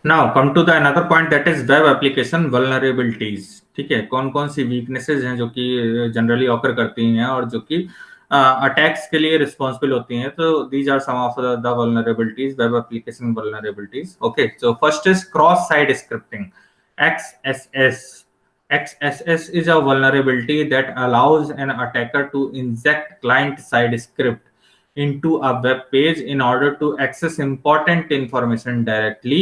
Now come to the another point, that is web application vulnerabilities. ठीक है, कौन कौन सी वीकनेसेस हैं जो कि जनरली ऑकर करती हैं और जो कि अटैक्स के लिए रिस्पॉन्सिबल होती हैं। तो these are some of the vulnerabilities, web application vulnerabilities. Okay, so first is cross site scripting, XSS। XSS is a vulnerability that allows an attacker to inject client-side script into a web page in order to access important information directly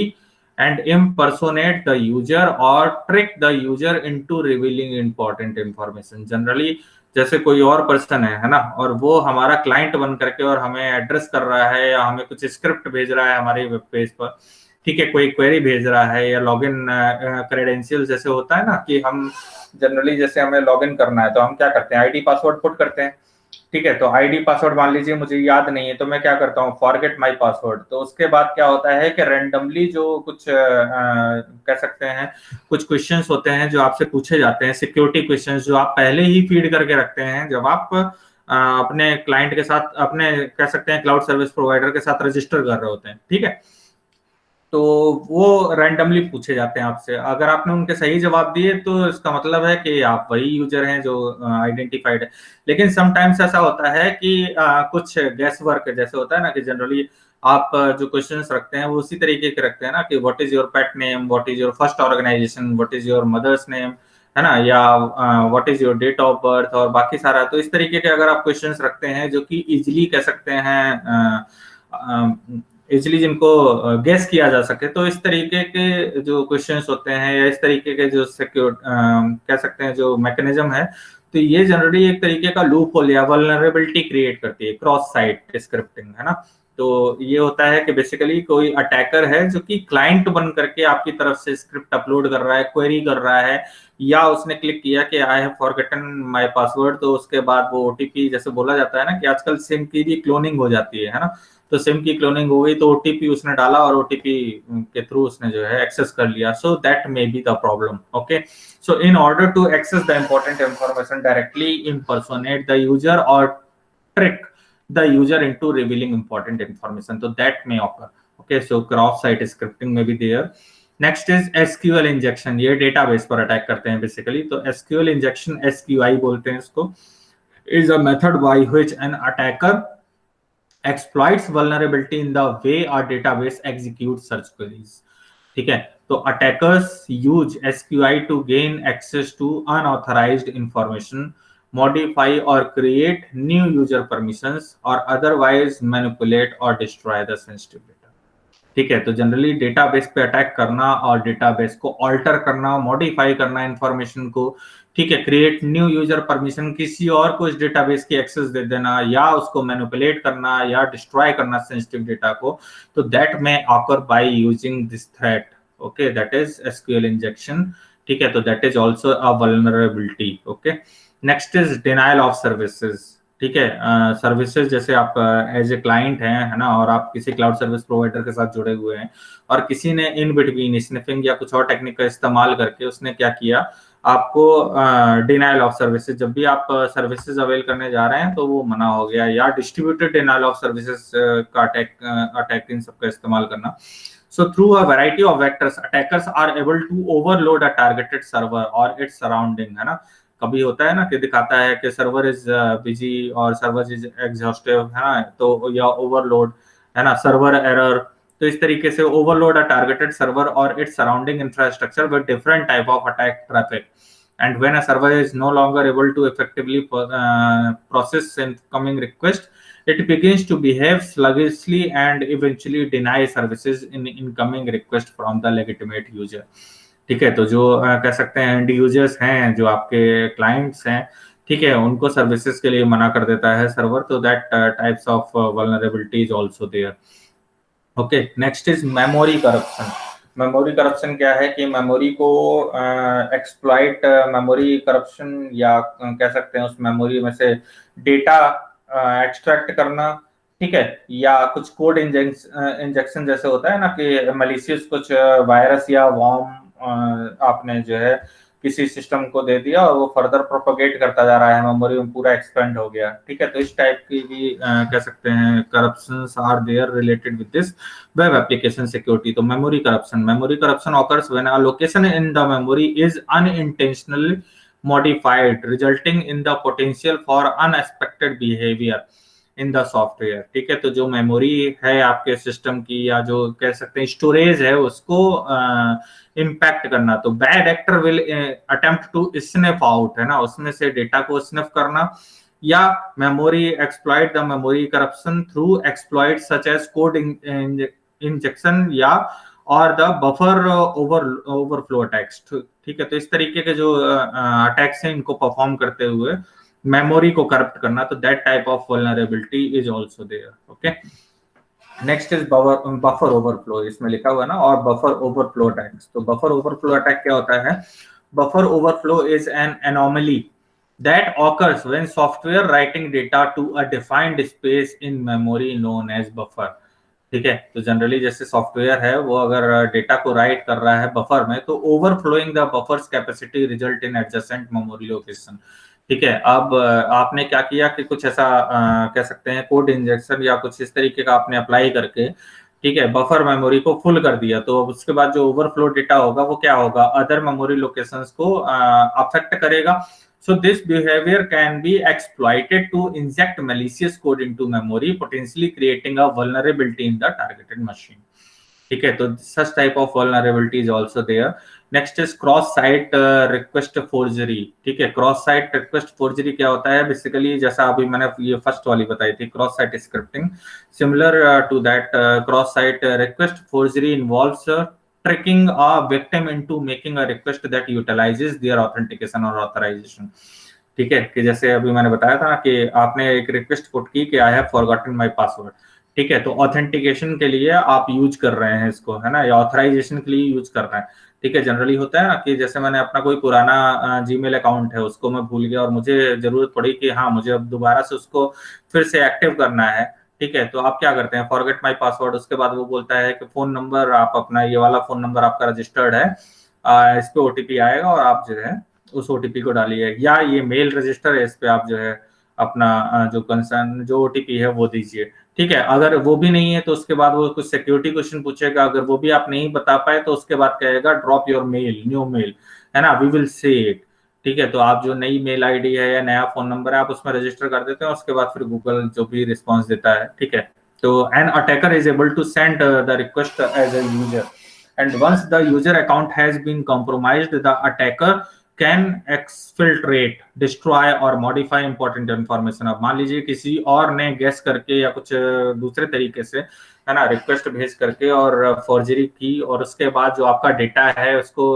and impersonate the user or trick the user into revealing important information। Generally जैसे कोई और person है ना, और वो हमारा client बन करके और हमें एड्रेस कर रहा है या हमें कुछ स्क्रिप्ट भेज रहा है हमारे वेब पेज पर। ठीक है, कोई क्वेरी भेज रहा है या लॉगिन क्रेडेंशियल जैसे होता है ना, कि हम जनरली जैसे हमें लॉगिन करना है तो हम क्या करते हैं, आईडी पासवर्ड पुट करते हैं। ठीक है, तो आईडी पासवर्ड मान लीजिए मुझे याद नहीं है तो मैं क्या करता हूँ, फॉरगेट माय पासवर्ड। तो उसके बाद क्या होता है कि रैंडमली जो कुछ कह सकते हैं कुछ क्वेश्चंस होते हैं जो आपसे पूछे जाते हैं, सिक्योरिटी क्वेश्चंस जो आप पहले ही फीड करके रखते हैं जब आप अपने क्लाइंट के साथ, अपने कह सकते हैं क्लाउड सर्विस प्रोवाइडर के साथ रजिस्टर कर रहे होते हैं। ठीक है, तो वो रैंडमली पूछे जाते हैं आपसे। अगर आपने उनके सही जवाब दिए तो इसका मतलब है कि आप वही यूजर हैं जो आइडेंटिफाइड है। लेकिन समटाइम्स ऐसा होता है कि कुछ गैस वर्क जैसे होता है ना, कि जनरली आप जो क्वेश्चंस रखते हैं वो उसी तरीके के रखते हैं ना, कि what is your pet name, what is your first organisation, what is your mother's name, है ना, या what is your date of birth और बाकी सारा। तो इस तरीके के अगर आप क्वेश्चंस रखते हैं जो कि इजिली कह सकते हैं इजिली जिनको गेस किया जा सके, तो इस तरीके के जो क्वेश्चंस होते हैं या इस तरीके के जो सिक्योर कह सकते हैं जो मैकेनिज्म है, तो ये जनरली एक तरीके का लूप होल या वल्नरेबिलिटी क्रिएट करती है, क्रॉस साइट स्क्रिप्टिंग, है ना। तो ये होता है कि बेसिकली कोई अटैकर है जो कि क्लाइंट बन करके आपकी तरफ से स्क्रिप्ट अपलोड कर रहा है, क्वेरी कर रहा है, या उसने क्लिक किया कि I have forgotten my password, तो उसके बाद वो ओटीपी, जैसे बोला जाता है ना कि आजकल सिम की भी क्लोनिंग हो जाती है ना, तो सिम की क्लोनिंग हो गई तो ओटीपी उसने डाला और ओटीपी के थ्रू उसने जो है एक्सेस कर लिया। So that may be the problem. Okay, so in order to access the important information directly, impersonate the user or trick the user into revealing important information, so that may occur। okay, so cross site scripting may be there। Next is SQL injection, ये database पर attack करते हैं basically. तो SQL injection, एसक्यूआई बोलते हैं इसको, is a method by which an attacker exploits vulnerability in the way a database executes search queries। ठीक है, तो attackers use SQI to gain access to unauthorized information, modify और क्रिएट न्यू यूजर परमिशंस और otherwise manipulate और destroy the sensitive data. ठीक है, तो generally database पे अटैक करना और डेटाबेस को ऑल्टर करना, मॉडिफाई करना इंफॉर्मेशन को, ठीक है, क्रिएट न्यू यूजर परमिशन, किसी और को इस डेटाबेस की एक्सेस दे देना या उसको मैनिपुलेट करना या डिस्ट्रॉय करना सेंसिटिव डेटा को, तो दैट में occur by using this threat. Okay, that is SQL injection. ठीक है, तो that is also a vulnerability. Okay, next is denial of services. ठीक है, सर्विसेज जैसे आप एज ए क्लाइंट हैं, है ना, और आप किसी क्लाउड सर्विस प्रोवाइडर के साथ जुड़े हुए हैं और किसी ने इन बिटवीन स्निफिंग या कुछ और टेक्निक का इस्तेमाल करके उसने क्या किया, आपको डिनायल ऑफ सर्विसेज, जब भी आप सर्विसेज अवेल करने जा रहे हैं तो वो मना हो गया, या डिस्ट्रीब्यूटेड डिनायल ऑफ सर्विसेज का अटैक इन सबका इस्तेमाल करना। So through a variety of vectors, attackers are able to overload a targeted server or its surrounding, है ना। कभी होता है ना कि दिखाता है कि सर्वर इज बिजी और सर्वर इज एग्जॉस्टिव, है ना, तो या ओवरलोड, है ना, सर्वर एरर। तो इस तरीके से ओवरलोड अ टारगेटेड सर्वर और its surrounding infrastructure with different type of attack traffic, and when a server is no longer able to effectively process incoming request, it begins to behave sluggishly and eventually deny services in incoming request from the legitimate user। ठीक है, तो जो कह सकते हैं and users हैं जो आपके क्लाइंट्स हैं, ठीक है, उनको सर्विसेज के लिए मना कर देता है सर्वर, तो that types of vulnerability is also there. Okay, next is memory corruption. Memory corruption क्या है कि मेमोरी को एक्सप्लॉइट, मेमोरी करप्शन, या कह सकते हैं उस मेमोरी में से डेटा एक्सट्रैक्ट करना, ठीक है, या कुछ कोड इंजेक्शन जैसे होता है ना कि मलिशियस कुछ वायरस या वॉर्म आपने जो है किसी सिस्टम को दे दिया और वो फर्दर प्रोपोगेट करता जा रहा है, मेमोरी में पूरा एक्सपेंड हो गया, ठीक है। तो इस टाइप की भी कह सकते हैं corruptions are there related with this web application security. तो memory corruption occurs when a location in the memory is unintentionally modified resulting in the potential for unexpected behavior in the software, ठीक है। तो जो memory है आपके system की या जो कह सकते हैं स्टोरेज है उसको इम्पैक्ट करना, तो bad actor will attempt to sniff out, है ना, उसमें से डेटा को स्निफ करना, या memory exploit the memory corruption through exploit such as code injection या और द बफर ओवरफ्लो अटैक्स, ठीक है। तो इस तरीके के जो अटैक्स हैं इनको परफॉर्म करते हुए मेमोरी को करप्ट करना, तो that type of vulnerability is also there, okay. Next is buffer overflow, इसमें लिखा हुआ है ना, और बफर ओवरफ्लो अटैक्स। तो बफर ओवरफ्लो अटैक क्या होता है? Buffer overflow is an anomaly that occurs when software writing data to a defined space in memory known as buffer, ठीक है। तो जनरली जैसे सॉफ्टवेयर है वो अगर डेटा को राइट कर रहा है बफर में, तो overflowing the buffers capacity result in adjacent memory location, ठीक है। अब आपने क्या किया कि कुछ ऐसा कह सकते हैं कोड इंजेक्शन या कुछ इस तरीके का आपने अप्लाई करके, ठीक है, बफर मेमोरी को फुल कर दिया, तो उसके बाद जो ओवरफ्लो डेटा होगा वो क्या होगा, अदर मेमोरी लोकेशंस को अफेक्ट करेगा। So this behavior can be exploited to inject malicious code into memory, potentially creating a vulnerability in the targeted machine. ठीक है, तो such type of vulnerability is also there. Next is cross site request forgery, ठीक है। cross site request forgery क्या होता है? Basically जैसा अभी मैंने ये फर्स्ट वाली बताई थी cross site scripting, similar to that cross site request forgery involves tricking a victim into making a request that utilizes their authentication or authorization, ठीक है। कि जैसे अभी मैंने बताया था कि आपने एक रिक्वेस्ट पुट की कि I have forgotten my password, ठीक है। तो ऑथेंटिकेशन के लिए आप यूज कर रहे हैं इसको, है ना, या ऑथराइजेशन के लिए यूज कर रहे हैं, ठीक है। जनरली होता है ना कि जैसे मैंने अपना कोई पुराना जीमेल अकाउंट है उसको मैं भूल गया और मुझे जरूरत पड़ी कि हाँ मुझे अब दोबारा से उसको फिर से एक्टिव करना है, ठीक है। तो आप क्या करते हैं, फॉरगेट माय पासवर्ड, उसके बाद वो बोलता है कि फोन नंबर आप अपना, ये वाला फोन नंबर आपका रजिस्टर्ड है, इस पे ओटीपी आएगा और आप जो है उस ओटीपी को डालिए, या ये मेल रजिस्टर है इस पे आप जो है अपना जो कंसर्न जो ओटीपी है वो दीजिए, ठीक है। अगर वो भी नहीं है तो उसके बाद वो कुछ सिक्योरिटी क्वेश्चन पूछेगा, अगर वो भी आप नहीं बता पाए तो उसके बाद कहेगा drop your mail, new mail, है ना, वी विल से इट, ठीक है। तो आप जो नई मेल आईडी है या नया फोन नंबर है आप उसमें रजिस्टर कर देते हैं, उसके बाद फिर गूगल जो भी रिस्पॉन्स देता है, ठीक है। तो an attacker is able to send the request as a user, and once the user account has been compromised, the attacker can exfiltrate, destroy or modify important information। अब मान लीजिए किसी और ने गेस करके या कुछ दूसरे तरीके से, है ना, रिक्वेस्ट भेज करके और फॉर्जरी की और उसके बाद जो आपका डेटा है उसको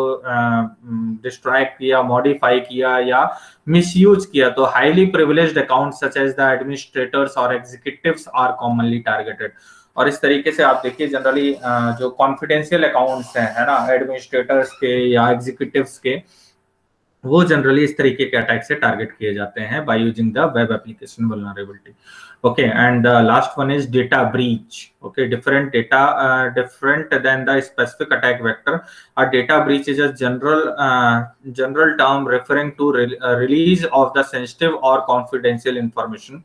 डिस्ट्रॉय किया, मॉडिफाई किया या मिसयूज किया, तो highly privileged account such as the administrators और एग्जीक्यूटिव्स आर कॉमनली टारगेटेड। और इस तरीके से आप देखिए जनरली जो कॉन्फिडेंशियल अकाउंट्स हैं, है ना, एडमिनिस्ट्रेटर्स के या एग्जीक्यूटिव्स के, वो जनरली इस तरीके के अटैक से टारगेट किए जाते हैं by using the web application vulnerability, okay. And the last one is data breach, okay. Different than the specific attack vector, a data breach is a general term referring to release of the sensitive और confidential information,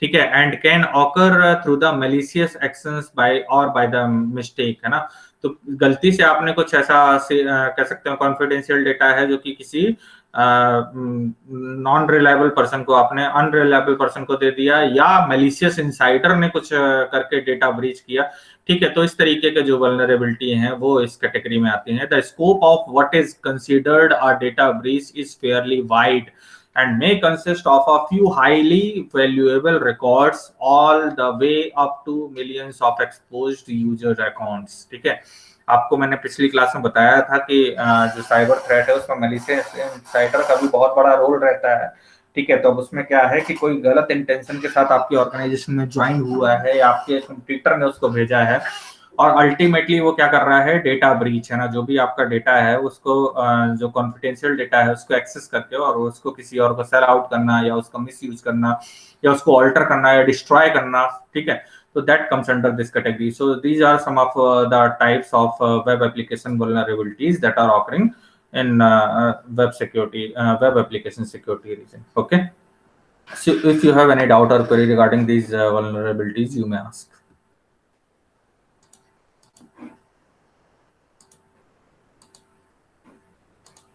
ठीक है, and can occur through the malicious actions by और by the mistake, है ना। तो गलती से आपने कुछ ऐसा कह सकते हैं कॉन्फिडेंशियल डेटा है जो कि किसी नॉन रिलायबल पर्सन को, आपने अनरिलायबल पर्सन को दे दिया, या मैलिशियस इनसाइडर ने कुछ करके डेटा ब्रीच किया, ठीक है। तो इस तरीके के जो वल्नरेबिलिटी हैं वो इस कैटेगरी में आती हैं। The scope of what is considered a data breach is fairly wide and may consist of a few highly valuable records all the way up to millions of exposed user accounts, ठीक है। आपको मैंने पिछली class में बताया था कि जो साइबर थ्रेट है उसमें मैलिशियस इनसाइडर का भी बहुत बड़ा रोल रहता है, ठीक है। तो अब उसमें क्या है कि कोई गलत इंटेंशन के साथ आपकी ऑर्गेनाइजेशन में ज्वाइन हुआ है या आपके कंप्यूटर ने उसको भेजा है और अल्टीमेटली वो क्या कर रहा है, डेटा ब्रीच, है ना, जो भी आपका डेटा है उसको जो कॉन्फिडेंशियल डेटा है उसको एक्सेस करके और उसको किसी और को सेल आउट करना या उसका मिसयूज करना या उसको ऑल्टर करना या डिस्ट्रॉय करना, ठीक है। तो that comes under this category. So these are some of the types of web application vulnerabilities that are occurring in web security, web application security region. Okay. So if you have any doubt or query regarding these vulnerabilities, you may ask.